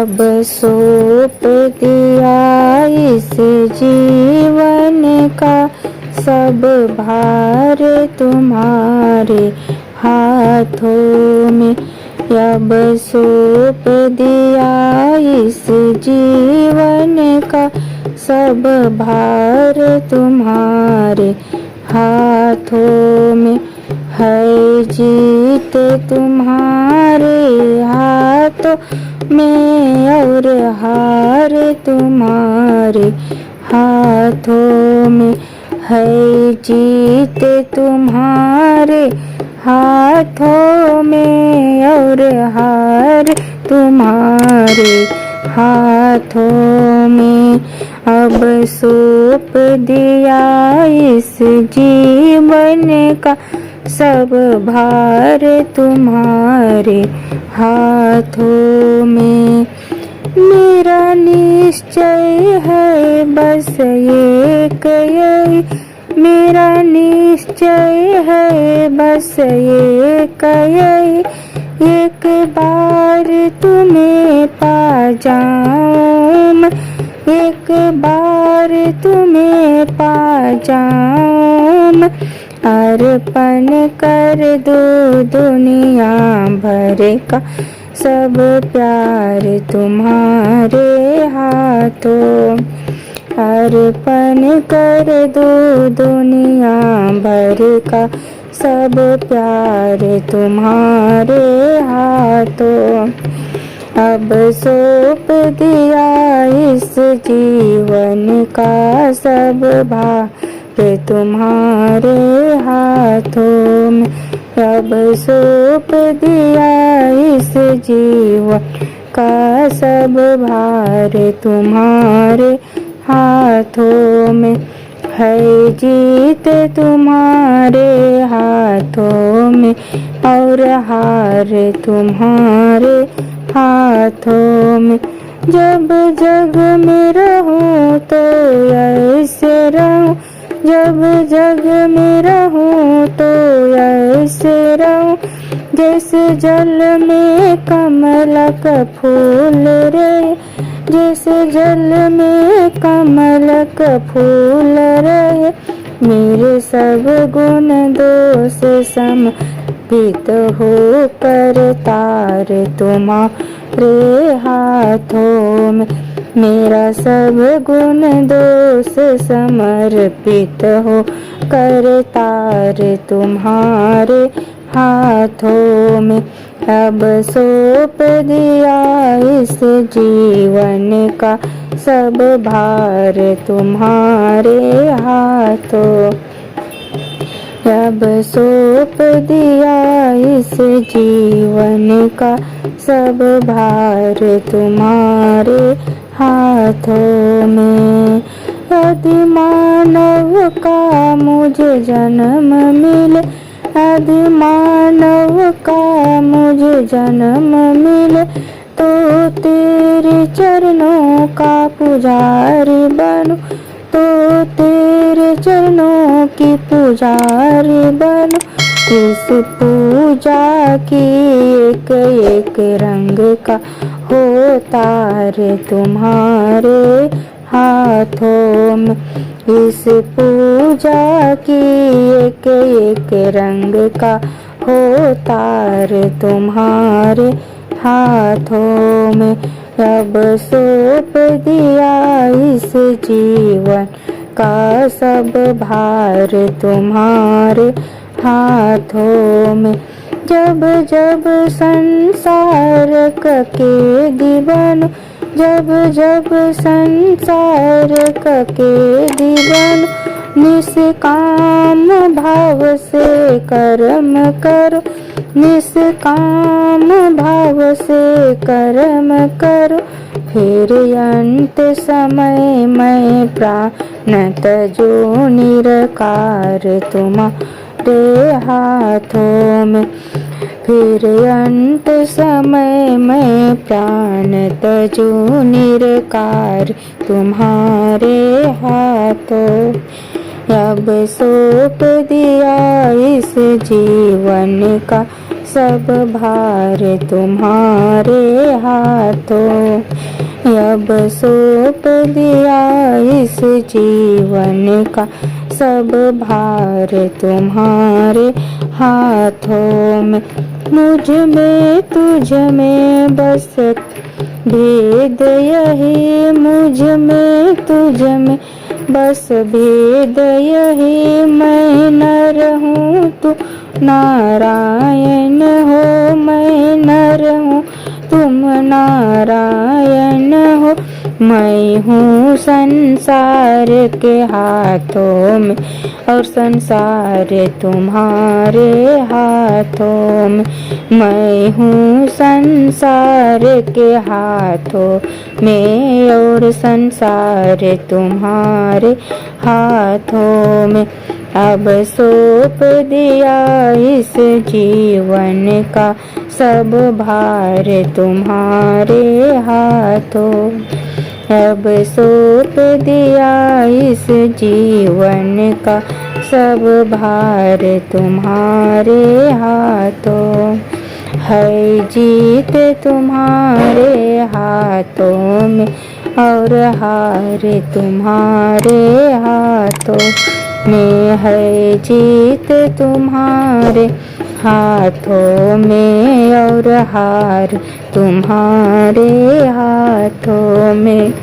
अब सौंप दिया इस जीवन का सब भार तुम्हारे हाथों में। अब सौंप दिया इस जीवन का सब भार तुम्हारे हाथों में। है जीत तुम्हारे हाथों में और हार तुम्हारे हाथों में। है जीत तुम्हारे हाथों में और हार तुम्हारे हाथों में। अब सौंप दिया इस जीवन का सब भार तुम्हारे हाथों में। मेरा निश्चय है बस एक यही, मेरा निश्चय है बस एक यही, एक बार तुम्हें पा जाऊं मैं, एक बार तुम्हें पा जाऊं मैं। अर्पण कर दो दुनिया भर का सब प्यार तुम्हारे हाथों। अर्पण कर दो दुनिया भर का सब प्यार तुम्हारे हाथों। अब सौंप दिया इस जीवन का सब भार तुम्हारे हाथों में। अब सौंप दिया इस जीवन का सब भार तुम्हारे हाथों में। है जीत तुम्हारे हाथों में और हार तुम्हारे हाथों में। जब जग में रहूं तो ऐसे रहूं, जब जग में रहूं तो ऐसे रहूं, जैसे जल में कमल का फूल रहे, जैसे जल में कमल का फूल रहे। मेरे सब गुण दोष समर्पित होकर तार तुम्हारे हाथों में। मेरा सब गुण दोष समर्पित हो कर तार तुम्हारे हाथों में। अब सौंप दिया इस जीवन का सब भार तुम्हारे हाथों। अब सौंप दिया इस जीवन का सब भार तुम्हारे हाथों में। यदि मानव का मुझे जन्म मिले, यदि मानव का मुझे जन्म मिले, तो तेरे चरणों का पुजारी बनूं, तो तेरे चरणों की पुजारी बनूं। इस पूजा की एक एक रंग का हो तार तुम्हारे हाथों में। इस पूजा की एक एक रंग का हो तार तुम्हारे हाथों में। अब सौंप दिया इस जीवन का सब भार तुम्हारे हाथों में। जब जब संसार के दीवान, जब जब संसार के दीवान, निष्काम भाव से कर्म करो, निष्काम भाव से कर्म करो। फिर अंत समय में प्राण तजो निरकार तुम्हारे हाथों में। फिर अंत समय में प्राण तजो निरकार तुम्हारे हाथों। अब सौंप दिया इस जीवन का सब भार तुम्हारे हाथों। अब सौंप दिया इस जीवन का सब भार तुम्हारे हाथों में। मुझ में तुझ में बस भेद यही, मुझ में तुझ में बस भेद यही। मैं नर हूँ तू नारायण हो, मैं नर हूँ तुम नारायण हो। मैं हूँ संसार के हाथों में और संसार तुम्हारे हाथों में। मैं हूँ संसार के हाथों में और संसार तुम्हारे हाथों में। अब सौंप दिया इस जीवन का सब भार तुम्हारे हाथों। अब सौंप दिया इस जीवन का सब भार तुम्हारे हाथों। है जीत तुम्हारे हाथों में और हार तुम्हारे हाथों में। है जीत तुम्हारे हाथों में और हार तुम्हारे हाथों में।